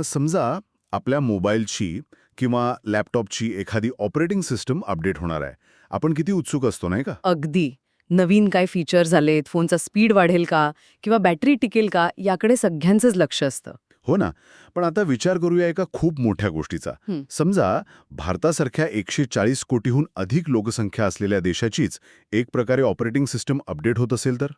समजा आपल्या मोबाईलची किंवा लॅपटॉपची एखादी ऑपरेटिंग सिस्टम अपडेट होणार आहे. आपण किती उत्सुक असतो नाही का? अगदी. नवीन काय फीचर्स आलेत, फोनचा स्पीड वाढेल का किंवा बॅटरी टिकेल का याकडे सगळ्यांचंच लक्ष असतं. हो ना. पण आता विचार करूया एका खूप मोठ्या गोष्टीचा. समजा भारतासारख्या 140 कोटीहून अधिक लोकसंख्या असलेल्या देशाचीच एक प्रकारे ऑपरेटिंग सिस्टम अपडेट होत असेल तर?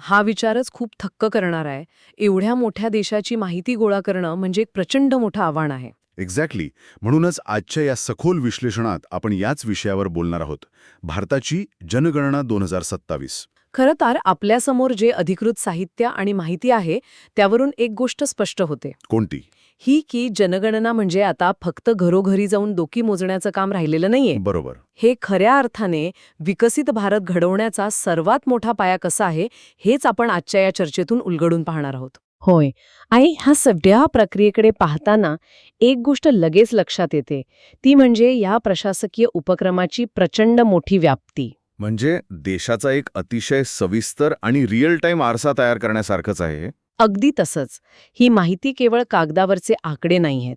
हा विचारच खूप थक्क करणार आहे. एवढ्या मोठ्या देशाची माहिती गोळा करणं म्हणजे एक प्रचंड मोठं आव्हान आहे. एक्झॅक्टली. म्हणूनच आजच्या या सखोल विश्लेषणात आपण याच विषयावर बोलणार आहोत. भारताची जनगणना 2027. खरं तर आपल्यासमोर जे अधिकृत साहित्य आणि माहिती आहे त्यावरून एक गोष्ट स्पष्ट होते. कोणती? ही की जनगणना म्हणजे आता फक्त घरोघरी जाऊन डोकी मोजण्याचं काम राहिलेलं नाहीये. बरोबर. हे खऱ्या अर्थाने विकसित भारत घडवण्याचा सर्वात मोठा पाया कसा आहे हेच आपण आजच्या या चर्चेतून उलगडून पाहणार आहोत. होय. आणि ह्या सगळ्या प्रक्रियेकडे पाहताना एक गोष्ट लगेच लक्षात येते, ती म्हणजे या प्रशासकीय उपक्रमाची प्रचंड मोठी व्याप्ती. म्हणजे देशाचा एक अतिशय सविस्तर आणि रिअल टाइम आरसा तयार करण्यासारखंच आहे. अगदी तसंच. ही माहिती केवळ कागदावरचे आकडे नाही आहेत.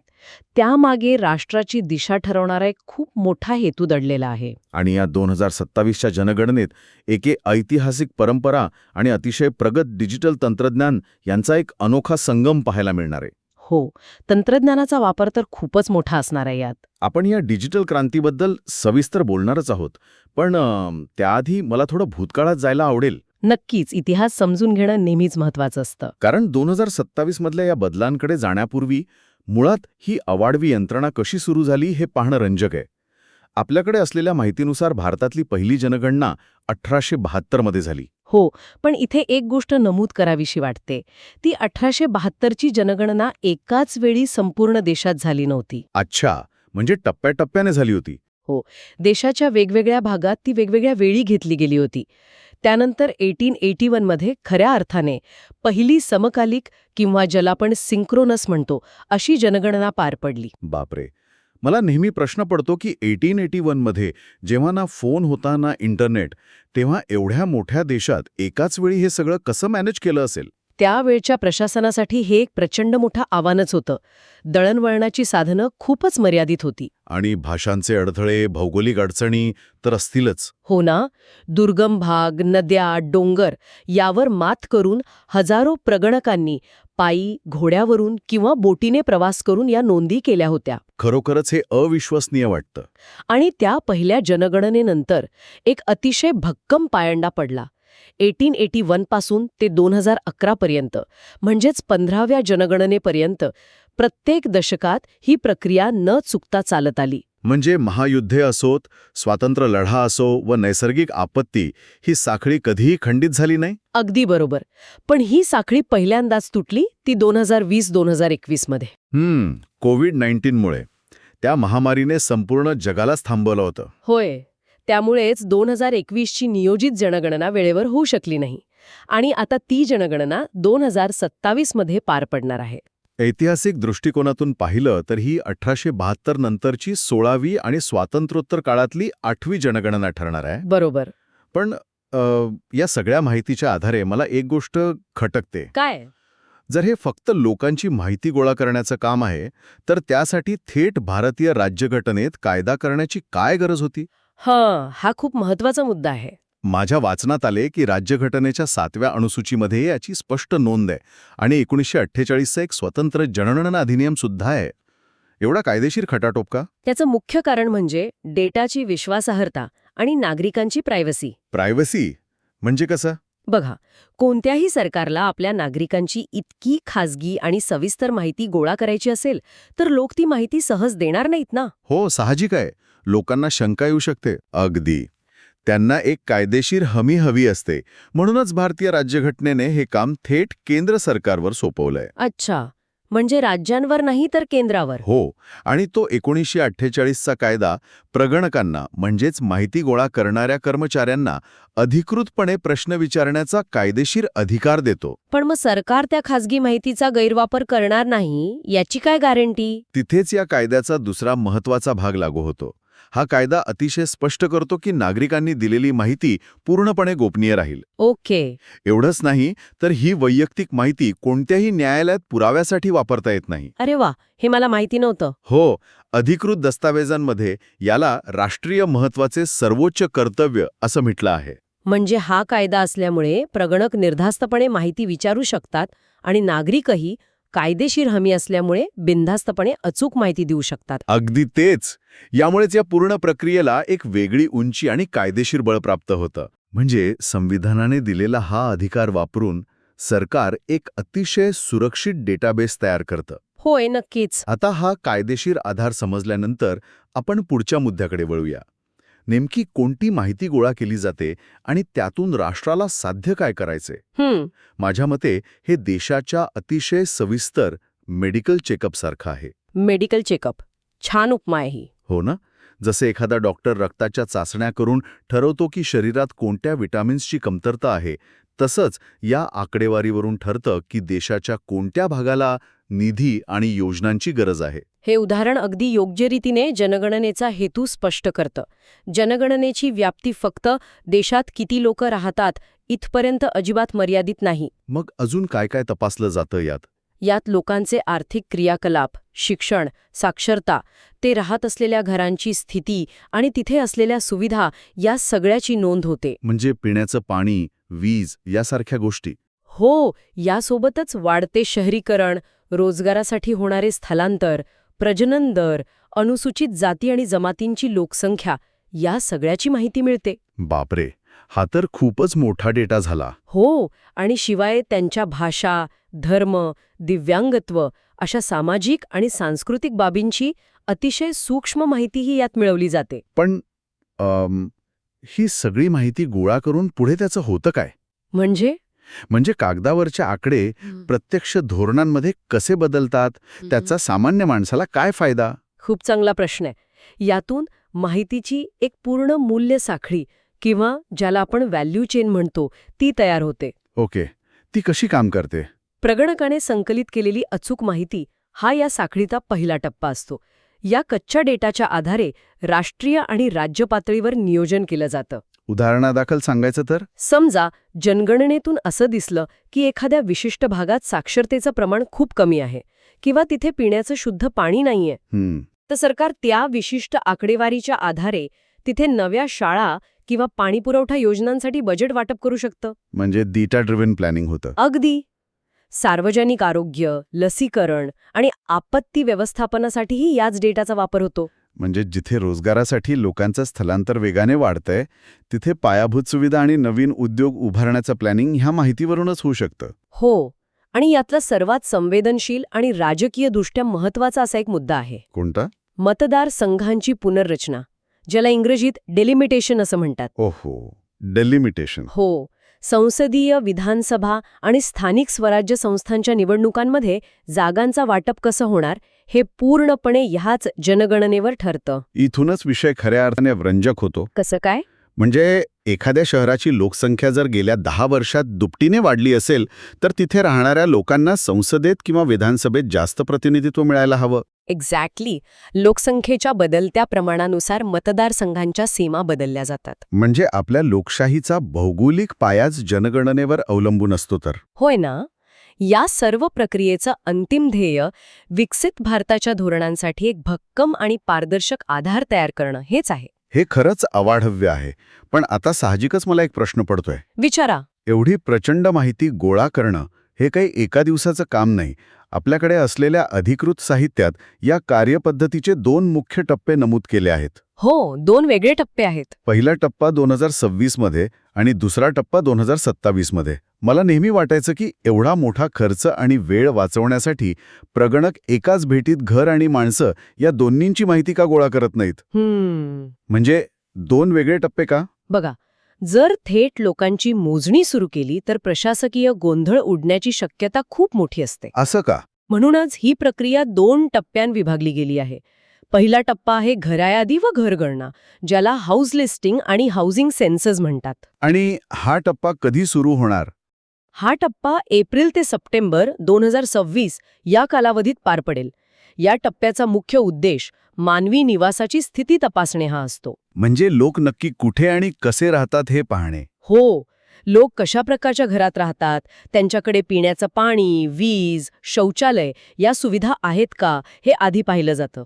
त्यामागे राष्ट्राची दिशा ठरवणारा एक खूप मोठा हेतू दडलेला आहे. आणि या 2027च्या जनगणनेत एके ऐतिहासिक परंपरा आणि अतिशय प्रगत डिजिटल तंत्रज्ञान यांचा एक अनोखा संगम पाहायला मिळणार आहे. हो, तंत्रज्ञानाचा वापर तर खूपच मोठा असणार आहे यात. आपण या डिजिटल क्रांतीबद्दल सविस्तर बोलणारच आहोत. पण त्याआधी मला थोडं भूतकाळात जायला आवडेल. नक्कीच, इतिहास समजून घेणं नेहमीच महत्वाचं असतं. कारण 2027 मधल्या या बदलांकडे जाण्यापूर्वी मुळात ही अवाढवी यंत्रणा कशी सुरू झाली हे पाहणं रंजक आहे. आपल्याकडे असलेल्या माहितीनुसार भारतातली पहिली जनगणना 1872 मध्ये झाली. हो, पण इथे एक गोष्ट नमूद करावीशी वाटते. ती 1872ची जनगणना एकाच वेळी संपूर्ण देशात झाली नव्हती. अच्छा, म्हणजे टप्प्याटप्प्याने झाली होती. हो, देशाच्या वेगवेगळ्या भागात ती वेगवेगळ्या वेळी घेतली गेली होती. त्यानंतर 1881 मध्ये खऱ्या अर्थाने पहिली समकालिक किंवा ज्याला आपण सिंक्रोनस म्हणतो अशी जनगणना पार पडली. बापरे. मला नेहमी प्रश्न पडतो की 1881 मध्ये जेव्हा ना फोन होता ना इंटरनेट, तेव्हा एवढ्या मोठ्या देशात एकाच वेळी हे सगळं कसं मॅनेज केलं असेल? त्यावेळच्या प्रशासनासाठी हे एक प्रचंड मोठं आव्हानच होतं. दळणवळणाची साधनं खूपच मर्यादित होती. आणि भाषांचे अडथळे, भौगोलिक अडचणी तर असतीलच. हो ना. दुर्गम भाग, नद्या, डोंगर यावर मात करून हजारो प्रगणकांनी पायी, घोड्यावरून किंवा बोटीने प्रवास करून या नोंदी केल्या होत्या. खरोखरच हे अविश्वसनीय वाटतं. आणि त्या पहिल्या जनगणनेनंतर एक अतिशय भक्कम पायंडा पडला. 1881 पासून ते 2011 पर्यंत, म्हणजेच 15व्या जनगणनेपर्यंत प्रत्येक दशकात ही प्रक्रिया न चुकता चालत आली. म्हणजे महायुद्धे असोत, स्वातंत्र्य लढा असो व नैसर्गिक आपत्ती, ही साखळी कधीही खंडित झाली नाही? अगदी बरोबर. पण ही साखळी पहिल्यांदाच तुटली ती 2020-2021 मध्ये. कोविड-19 मुळे. त्या महामारीने संपूर्ण जगालाच थांबवलं होतं. होय. त्यामुळेच 2021ची नियोजित जनगणना वेळेवर होऊ शकली नाही. आणि आता ती जनगणना 2027 मध्ये पार पडणार आहे. ऐतिहासिक दृष्टिकोनातून पाहिलं तर ही 1872 नंतरची 16वी आणि स्वातंत्र्योत्तर काळातली 8वी जनगणना ठरणार आहे. बरोबर. पण या सगळ्या माहितीच्या आधारे मला एक गोष्ट खटकते. काय? जर हे फक्त लोकांची माहिती गोळा करण्याचं काम आहे, तर त्यासाठी थेट भारतीय राज्यघटनेत कायदा करण्याची काय गरज होती? हा खूप महत्वाचा मुद्दा आहे. माझ्या वाचनात आले की राज्यघटनेच्या 7व्या अनुसूचीमध्ये याची स्पष्ट नोंद आहे आणि 1948चा एक स्वतंत्र जनगणना अधिनियम सुद्धा आहे. एवढा कायदेशीर खटाटोप का? त्याचं मुख्य कारण म्हणजे डेटाची विश्वासार्हता आणि नागरिकांची प्रायव्हसी. प्रायव्हसी म्हणजे कसं? बघा, कोणत्याही सरकारला आपल्या नागरिकांची इतकी खासगी आणि सविस्तर माहिती गोळा करायची असेल तर लोक ती माहिती सहज देणार नाहीत ना. हो, साहजिक आहे. लोकांना शंका येऊ शकते. अगदी. त्यांना एक कायदेशीर हमी हवी असते. म्हणूनच भारतीय राज्यघटनेने हे काम थेट केंद्र सरकारवर सोपवलंय. अच्छा, म्हणजे राज्यांवर नाही तर केंद्रावर. हो, आणि तो 1948चा कायदा प्रगणकांना म्हणजेच माहिती गोळा करणाऱ्या कर्मचाऱ्यांना अधिकृतपणे प्रश्न विचारण्याचा कायदेशीर अधिकार देतो. पण मग सरकार त्या खासगी माहितीचा गैरवापर करणार नाही याची काय गॅरंटी? तिथेच या कायद्याचा दुसरा महत्वाचा भाग लागू होतो. हा कायदा अतिशय स्पष्ट करतो की नागरिकांनी दिलेली माहिती पूर्णपणे गोपनीय राहील. ओके. एवढंच नाही तर ही वैयक्तिक माहिती कोणत्याही न्यायालयात पुराव्यासाठी वापरता येत नाही. अरे वा, हे मला माहिती नव्हतं. हो, अधिकृत दस्तावेजांमध्ये याला राष्ट्रीय महत्वाचे सर्वोच्च कर्तव्य असं म्हटलं आहे. म्हणजे हा कायदा असल्यामुळे प्रगणक निर्धास्तपणे माहिती विचारू शकतात आणि नागरिकही कायदेशीर हमी असल्यामुळे बिनधास्तपणे अचूक माहिती देऊ शकतात. अगदी तेच. यामुळेच या पूर्ण प्रक्रियेला एक वेगळी उंची आणि कायदेशीर बळ प्राप्त होतं. म्हणजे संविधानाने दिलेला हा अधिकार वापरून सरकार एक अतिशय सुरक्षित डेटाबेस तयार करतं. होय, नक्कीच. आता हा कायदेशीर आधार समजल्यानंतर आपण पुढच्या मुद्द्याकडे वळूया. नेमकी कोणती माहिती गोळा केली जाते आणि त्यातून राष्ट्राला साध्य काय करायचे? माझ्या मते हे देशाच्या अतिशय सविस्तर मेडिकल चेकअप सारखं आहे. Medical checkup. छान उपमा आहे ही. हो ना? जसे एखादा डॉक्टर रक्ताच्या चाचण्या करून ठरवतो की शरीरात कोणत्या विटामिन्सची कमतरता आहे, तसंच या आकडेवारीवरून ठरतं की देशाच्या कोणत्या भागाला निधी आणि योजनांची गरज आहे. हे उदाहरण अगदी योग्य रीतीने जनगणनेचा हेतू स्पष्ट करतं. जनगणनेची व्याप्ती फक्त देशात किती लोक राहतात इथपर्यंत अजिबात मर्यादित नाही. मग अजून काय काय तपासलं जातं यात? यात लोकांचे आर्थिक क्रियाकलाप, शिक्षण, साक्षरता, ते राहत असलेल्या घरांची स्थिती आणि तिथे असलेल्या सुविधा या सगळ्याची नोंद होते. म्हणजे पिण्याचं पाणी, वीज यासारख्या गोष्टी. हो, यासोबतच वाढते शहरीकरण, रोजगारासाठी होणारे स्थलांतर, प्रजनन दर, अनुसूचित जाती आणि जमातींची लोकसंख्या या सगळ्याची माहिती मिळते. बापरे, हा तर खूपच मोठा डेटा झाला. हो, आणि शिवाय त्यांच्या भाषा, धर्म, दिव्यांगत्व अशा सामाजिक आणि सांस्कृतिक बाबींची अतिशय सूक्ष्म माहितीही यात मिळवली जाते. पण ही सगळी माहिती गोळा करून पुढे त्याचं होतं काय? म्हणजे कागदावरचे आकडे प्रत्यक्ष धोरणांमध्ये कसे बदलतात? त्याचा सामान्य माणसाला काय फायदा? खूप चांगला प्रश्न आहे. यातून माहितीची एक पूर्ण मूल्य साखळी किंवा ज्याला आपण व्हॅल्यू चेन म्हणतो ती तयार होते. ओके, ती कशी काम करते? प्रगणकाने संकलित केलेली अचूक माहिती हा या साखळीचा पहिला टप्पा असतो. या कच्च्या डेटाच्या आधारे राष्ट्रीय आणि राज्य पातळीवर नियोजन केलं जातं. उदाहरणादाखल सांगायचं तर? समजा जनगणनेतून असं दिसलं की एखाद्या विशिष्ट भागात साक्षरतेचं प्रमाण खूप कमी आहे किंवा तिथे पिण्याचं शुद्ध पाणी नाहीये, तर सरकार त्या विशिष्ट आकडेवारीच्या आधारे तिथे नव्या शाळा किंवा पाणीपुरवठा योजनांसाठी बजेट वाटप करू शकतं. म्हणजे डेटा ड्रिव्हन प्लॅनिंग होतं. अगदी. सार्वजनिक आरोग्य, लसीकरण आणि आपत्ती व्यवस्थापनासाठीही याच डेटाचा वापर होतो. म्हणजे जिथे रोजगारासाठी लोकांचं स्थलांतर वेगाने वाढतंय तिथे पायाभूत सुविधा आणि नवीन उद्योग उभारण्याचं प्लॅनिंग ह्या माहितीवरूनच होऊ शकतं. हो, आणि यातला सर्वात संवेदनशील आणि राजकीयदृष्ट्या महत्वाचा असा एक मुद्दा आहे. कोणता? मतदार संघांची पुनर्रचना, ज्याला इंग्रजीत डेलिमिटेशन असं म्हणतात. ओहो, डेलिमिटेशन. हो, संसदीय, विधानसभा आणि स्थानिक स्वराज्य संस्थांच्या निवडणुकांमध्ये जागांचा वाटप कसं होणार हे पूर्णपणे ह्याच जनगणनेवर ठरतं. इथूनच विषय खऱ्या अर्थाने रंजक होतो. कसं काय? म्हणजे एखाद्या शहराची लोकसंख्या जर गेल्या 10 वर्षात दुपटीने वाढली असेल तर तिथे राहणाऱ्या लोकांना संसदेत किंवा विधानसभेत जास्त प्रतिनिधित्व मिळायला हवं. एक्झॅक्टली. लोकसंख्येच्या बदलत्या प्रमाणानुसार मतदारसंघांच्या सीमा बदलल्या जातात. म्हणजे आपल्या लोकशाहीचा भौगोलिक पायाच जनगणनेवर अवलंबून असतो तर. होय ना? या सर्व प्रक्रियेचं अंतिम ध्येय विकसित भारताच्या धोरणांसाठी एक भक्कम आणि पारदर्शक आधार तयार करणं हेच आहे. हे खरंच अवाढव्य आहे. पण आता साहजिकच मला एक प्रश्न पडतोय. विचारा. एवढी प्रचंड माहिती गोळा करणं हे काही एका दिवसाचं काम नाही. आपल्याकडे असलेल्या अधिकृत साहित्यात या कार्यपद्धतीचे 2 मुख्य टप्पे नमूद केले आहेत. हो, 2 वेगळे टप्पे आहेत. पहिला टप्पा 2026 मध्ये आणि दुसरा टप्पा 2027 मध्ये. मला नेहमी वाटायचं की एवढा मोठा खर्च आणि वेळ वाचवण्यासाठी प्रगणक एकाच भेटीत घर आणि माणसं या दोन्हींची माहिती का गोळा करत नाहीत? म्हणजे 2 वेगळे टप्पे का? बघा, जर थेट लोकांची मोजणी सुरू केली तर प्रशासकीय गोंधळ उडण्याची शक्यता खूप मोठी असते. असं का? म्हणूनच ही प्रक्रिया 2 टप्प्यात विभागली गेली आहे. पहिला टप्पा आहे घरायादी व घरगणना, ज्याला हाऊस लिस्टिंग आणि हाऊसिंग सेन्सस म्हणतात. आणि हा टप्पा कधी सुरू होणार? हा टप्पा एप्रिल ते सप्टेंबर 2026 या कालावधीत पार पडेल. या टप्प्याचा मुख्य उद्देश मानवी निवासाची स्थिती तपासणे हा असतो. म्हणजे लोक नक्की कुठे आणि कसे राहतात हे पाहणे. हो, लोक कशा प्रकारच्या घरात राहतात, त्यांच्याकडे पिण्याचं पाणी, वीज, शौचालय या सुविधा आहेत का, हे आधी पाहिलं जातं.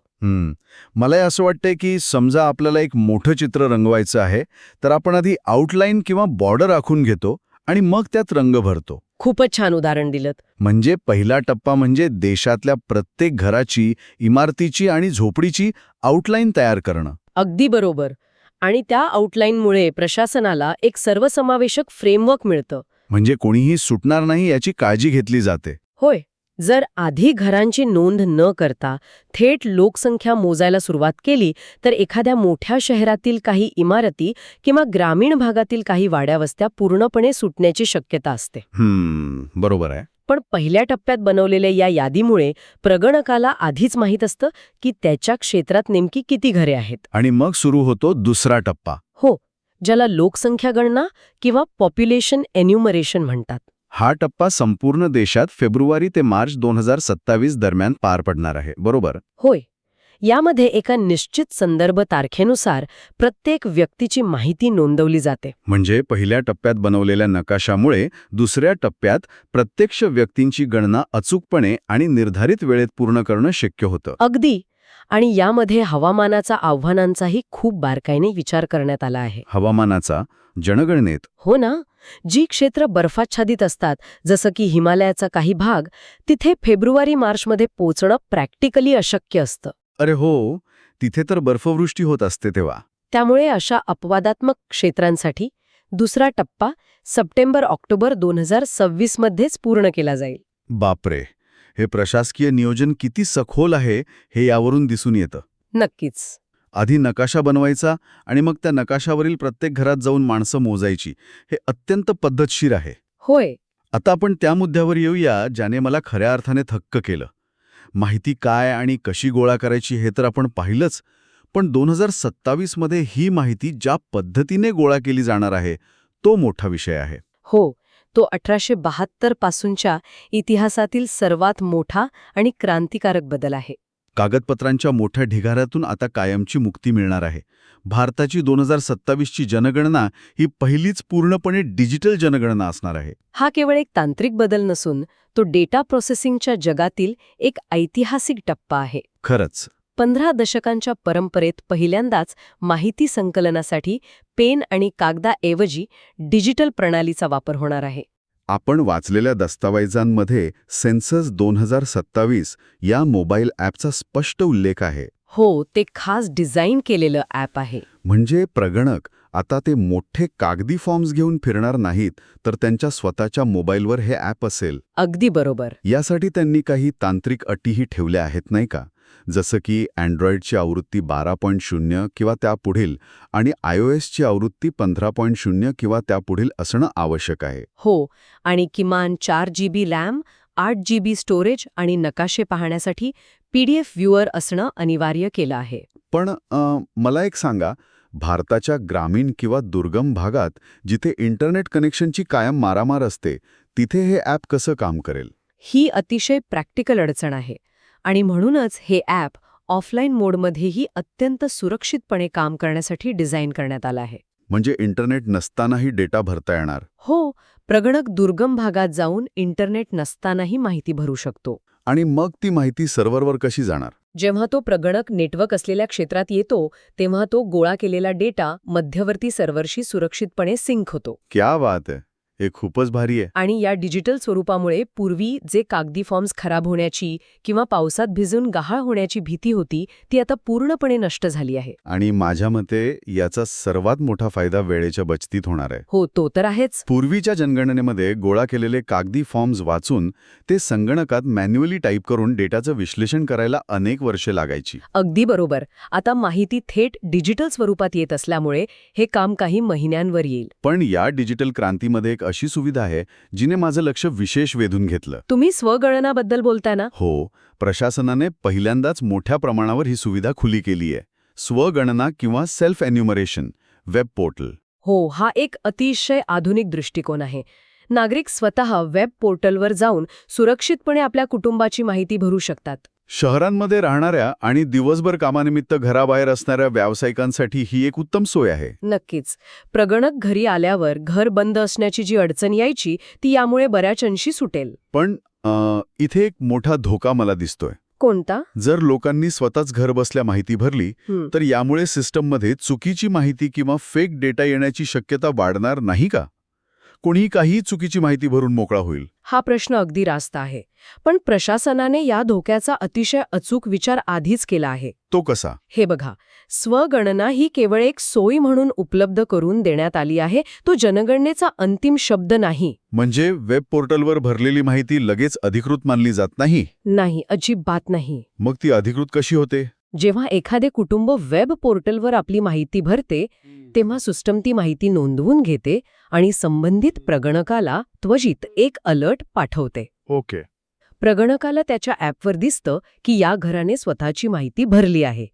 मला असं वाटतंय की समजा आपल्याला एक मोठं चित्र रंगवायचं आहे, तर आपण आधी आउटलाईन किंवा बॉर्डर आखून घेतो आणि मग त्यात रंग भरतो. खूपच छान उदाहरण दिलं. म्हणजे पहिला टप्पा म्हणजे देशातल्या प्रत्येक घराची, इमारतीची आणि झोपडीची आउटलाईन तयार करणं. अगदी बरोबर. आणि त्या आउटलाईनमुळे प्रशासनाला एक सर्वसमावेशक फ्रेमवर्क मिळतं. म्हणजे कोणीही सुटणार नाही याची काळजी घेतली जाते. होय, जर आधी घरांची नोंद न करता थेट लोकसंख्या मोजायला सुरुवात केली तर एखाद्या मोठ्या शहरातील काही इमारती किंवा ग्रामीण भागातील काही वाड्यावस्त्या पूर्णपणे सुटण्याची शक्यता असते. बरोबर आहे. पण पहिल्या टप्प्यात बनवलेल्या या यादीमुळे प्रगणकाला आधीच माहीत असतं की त्याच्या क्षेत्रात नेमकी किती घरे आहेत. आणि मग सुरू होतो दुसरा टप्पा. हो, ज्याला लोकसंख्या गणना किंवा पॉप्युलेशन एन्युमरेशन म्हणतात. हा टप्पा संपूर्ण देशात फेब्रुवारी ते मार्च 2027 दरम्यान पार पडणार आहे, बरोबर? होय, यामध्ये एका निश्चित संदर्भ तारखेनुसार प्रत्येक व्यक्तीची माहिती नोंदवली जाते. म्हणजे पहिल्या टप्प्यात बनवलेल्या नकाशामुळे दुसऱ्या टप्प्यात प्रत्यक्ष व्यक्तींची गणना अचूकपणे आणि निर्धारित वेळेत पूर्ण करणं शक्य होतं. अगदी. आणि यामध्ये हवामानाचा आव्हानांचाही खूप बारकाईने विचार करण्यात आला आहे. हवामानाचा जनगणनेत? हो ना. जी क्षेत्र बर्फाच्छादित असतात, जसं की हिमालयाचा काही भाग, तिथे फेब्रुवारी-मार्चमध्ये पोहोचणं प्रॅक्टिकली अशक्य असतं. अरे हो, तिथे तर बर्फवृष्टी होत असते तेव्हा. त्यामुळे अशा अपवादात्मक क्षेत्रांसाठी दुसरा टप्पा सप्टेंबर-ऑक्टोबर 2026 मध्येच पूर्ण केला जाईल. बापरे, हे प्रशासकीय नियोजन किती सखोल आहे हे यावरून दिसून येतं. नक्कीच. आधी नकाशा बनवायचा आणि मग त्या नकाशावरील प्रत्येक घरात जाऊन माणसं मोजायची, हे अत्यंत पद्धतशीर आहे. होय. आता आपण त्या मुद्द्यावर येऊया ज्याने मला खऱ्या अर्थाने थक्क केलं. माहिती काय आणि कशी गोळा करायची हे तर आपण पाहिलंच, पण 2027 मध्ये ही माहिती ज्या पद्धतीने गोळा केली जाणार आहे तो मोठा विषय आहे. हो, तो 1872 पासूनच्या इतिहासातील सर्वात मोठा आणि क्रांतिकारक बदल आहे. कागदपत्रांच्या मोठ्या ढिगाऱ्यातून आता कायमची मुक्ती मिळणार आहे. भारताची 2027ची जनगणना ही पहिलीच पूर्णपणे डिजिटल जनगणना असणार आहे. हा केवळ एक तांत्रिक बदल नसून तो डेटा प्रोसेसिंगच्या जगातील एक ऐतिहासिक टप्पा आहे. खरंच. 15 दशकांच्या परंपरेत पहिल्यांदाच माहिती संकलनासाठी पेन आणि कागदाऐवजी डिजिटल प्रणालीचा वापर होणार आहे. आपण वाचलेल्या दस्तावेजांमध्ये सेन्सस 2027 या मोबाईल ॲपचा स्पष्ट उल्लेख आहे. हो, ते खास डिझाईन केलेलं ॲप आहे. म्हणजे प्रगणक आता ते मोठे कागदी फॉर्म्स घेऊन फिरणार नाहीत, तर त्यांच्या स्वतःच्या मोबाईलवर हे ॲप असेल. अगदी बरोबर. यासाठी त्यांनी काही तांत्रिक अटीही ठेवल्या आहेत नाही का? जसं की अँड्रॉइडची आवृत्ती 12.0 किंवा त्यापुढील आणि iOSची आवृत्ती 15.0 किंवा त्यापुढील असणं आवश्यक आहे. हो, आणि किमान 4 GB रॅम, 8 GB स्टोरेज आणि नकाशे पाहण्यासाठी PDF व्ह्यूअर असणं अनिवार्य केलं आहे. पण मला एक सांगा, भारताच्या ग्रामीण किंवा दुर्गम भागात जिथे इंटरनेट कनेक्शनची कायम मारामार असते, तिथे हे ॲप कसं काम करेल? ही अतिशय प्रॅक्टिकल अडचण आहे आणि म्हणूनच हे ॲप ऑफलाईन मोडमध्येही अत्यंत सुरक्षितपणे काम करण्यासाठी डिझाईन करण्यात आलं आहे. म्हणजे इंटरनेट नसतानाही डेटा भरता येणार? हो, प्रगणक दुर्गम भागात जाऊन इंटरनेट नसतानाही माहिती भरू शकतो. आणि मग ती माहिती सर्व्हरवर कशी जाणार? जेव्हा तो प्रगणक नेटवर्क असलेल्या क्षेत्रात येतो तेव्हा तो गोळा केलेला डेटा मध्यवर्ती सर्व्हरशी सुरक्षितपणे सिंक होतो. क्या बात आहे, हे खूपच भारी आहे. आणि या डिजिटल स्वरूपामुळे पूर्वी जे कागदी फॉर्म्स खराब होण्याची किंवा पावसात भिजून गहाळ होण्याची भीती होती ती आता पूर्णपणे नष्ट झाली आहे. आणि माझ्या मते याचा सर्वात मोठा फायदा वेळेच्या बचतीत होणार आहे. हो, तो तर आहेच. पूर्वीच्या जनगणनेमध्ये गोळा केलेले कागदी फॉर्म्स वाचून ते संगणकात मॅन्युअली टाईप करून डेटाचं विश्लेषण करायला अनेक वर्षे लागायची. अगदी बरोबर. आता माहिती थेट डिजिटल स्वरूपात येत असल्यामुळे हे काम काही महिन्यांवर येईल. पण या डिजिटल क्रांतीमध्ये एक अशी सुविधा आहे जिने माझं लक्ष विशेष वेधून घेतलं. तुम्ही स्वगणनाबद्दल बोलताय ना? हो, प्रशासनाने पहिल्यांदाच मोठ्या प्रमाणावर ही सुविधा खुली केली आहे. स्वगणना किंवा सेल्फ एन्युमरेशन वेब पोर्टल. हो, हा एक अतिशय आधुनिक दृष्टिकोन आहे. नागरिक स्वतः वेब पोर्टलवर जाऊन सुरक्षितपणे आपल्या कुटुंबाची माहिती भरू शकतात. शहरांमध्ये राहणाऱ्या आणि दिवसभर कामानिमित्त घराबाहेर असणाऱ्या व्यावसायिकांसाठी ही एक उत्तम सोय आहे. नक्कीच. प्रगणक घरी आल्यावर घर बंद असण्याची जी अडचण यायची ती यामुळे बऱ्याच अंशी सुटेल. पण इथे एक मोठा धोका मला दिसतोय. कोणता? जर लोकांनी स्वतःच घर बसल्या माहिती भरली तर यामुळे सिस्टममध्ये चुकीची माहिती किंवा फेक डेटा येण्याची शक्यता वाढणार नाही का? कोणीही काही चुकीची माहिती भरून मोकळा होईल. हा प्रश्न अगदी रास्त आहे. पण प्रशासनाने या धोक्याचा अतिशय अचूक विचार आधीच केला आहे. तो कसा? हे बघा, स्वगणना ही केवळ एक सोय म्हणून उपलब्ध करून देण्यात आली आहे. तो जनगणनेचा अंतिम शब्द नाही. म्हणजे वेब पोर्टलवर भरलेली माहिती लगेच अधिकृत मानली जात नाही? नाही, अजिबात नाही. मग ती अधिकृत कशी होते? जेव्हा एखादे कुटुंब वेब पोर्टलवर आपली माहिती भरते तेव्हा सिस्टम ती माहिती नोंदवून घेते आणि संबंधित प्रगणकाला त्वरित एक अलर्ट पाठवते. ओके. प्रगणकाला त्याच्या ॲपवर दिसतं की या घराने स्वतःची माहिती भरली आहे.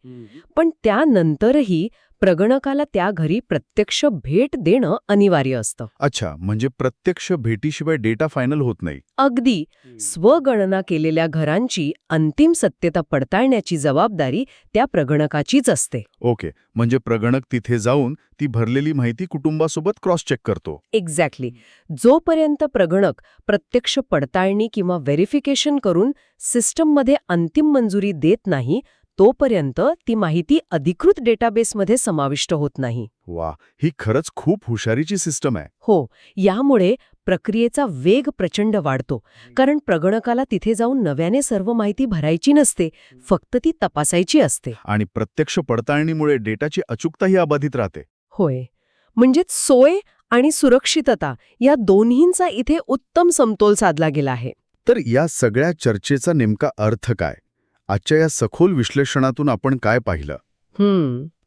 पण त्यानंतरही प्रगणकाला त्या घरी प्रत्यक्ष भेट देणं अनिवार्य असतं. अच्छा, म्हणजे प्रत्यक्ष भेटीशिवाय डेटा फायनल होत नाही. अगदी. स्वगणना केलेल्या घरांची अंतिम सत्यता पडताळण्याची जबाबदारी त्या प्रगणकाचीच असते. ओके, म्हणजे प्रगणक तिथे जाऊन ती भरलेली माहिती कुटुंबासोबत क्रॉस चेक करतो. एक्झॅक्टली. जोपर्यंत प्रगणक प्रत्यक्ष पडताळणी किंवा व्हेरिफिकेशन करून सिस्टममध्ये अंतिम मंजुरी देत नाही तोपर्यंत ती माहिती अधिकृत डेटाबेसमध्ये समाविष्ट होत नाही. वा, ही खरंच खूप हुशारीची सिस्टम आहे. हो, यामुळे प्रक्रियेचा वेग प्रचंड वाढतो. कारण प्रगणकाला तिथे जाऊन नव्याने सर्व माहिती भरायची नसते, फक्त ती तपासायची असते. आणि प्रत्यक्ष पडताळणीमुळे डेटाची अचूकताही अबाधित राहते. होय. म्हणजेच सोय आणि सुरक्षितता या दोन्हींचा इथे उत्तम समतोल साधला गेला आहे. तर या सगळ्या चर्चेचा नेमका अर्थ काय? आजच्या या सखोल विश्लेषणातून आपण काय पाहिलं?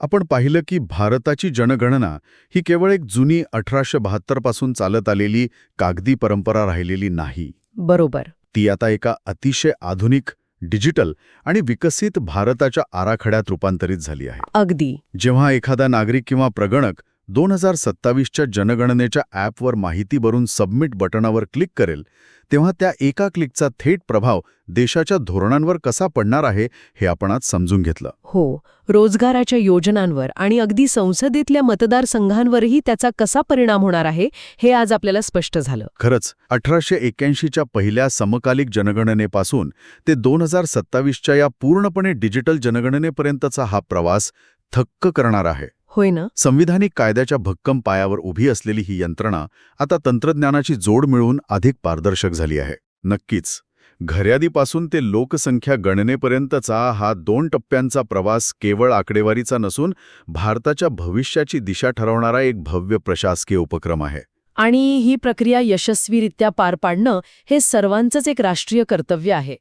आपण पाहिलं की भारताची जनगणना ही केवळ एक जुनी 1872 पासून चालत आलेली कागदी परंपरा राहिलेली नाही. बरोबर. ती आता एका अतिशय आधुनिक, डिजिटल आणि विकसित भारताच्या आराखड्यात रूपांतरित झाली आहे. अगदी. जेव्हा एखादा नागरिक किंवा प्रगणक 2027च्या जनगणनेच्या ॲपवर माहिती भरून सबमिट बटणावर क्लिक करेल तेव्हा त्या एका क्लिकचा थेट प्रभाव देशाच्या धोरणांवर कसा पडणार आहे हे आपण आज समजून घेतलं. हो, रोजगाराच्या योजनांवर आणि अगदी संसदेतल्या मतदारसंघांवरही त्याचा कसा परिणाम होणार आहे हे आज आपल्याला स्पष्ट झालं. खरंच 1881च्या पहिल्या समकालिक जनगणनेपासून ते 2027च्या या पूर्णपणे डिजिटल जनगणनेपर्यंतचा हा प्रवास थक्क करणार आहे. होय ना? संविधानिक कायद्याच्या भक्कम पायावर उभी असलेली ही यंत्रणा आता तंत्रज्ञानाची जोड मिळवून अधिक पारदर्शक झाली आहे. नक्कीच, घर्यादीपासून ते लोकसंख्या गणनेपर्यंतचा हा 2 टप्प्यांचा प्रवास केवळ आकडेवारीचा नसून भारताच्या भविष्याची दिशा ठरवणारा एक भव्य प्रशासकीय उपक्रम आहे. आणि ही प्रक्रिया यशस्वीरित्या पार पाडणं हे सर्वांचंच एक राष्ट्रीय कर्तव्य आहे.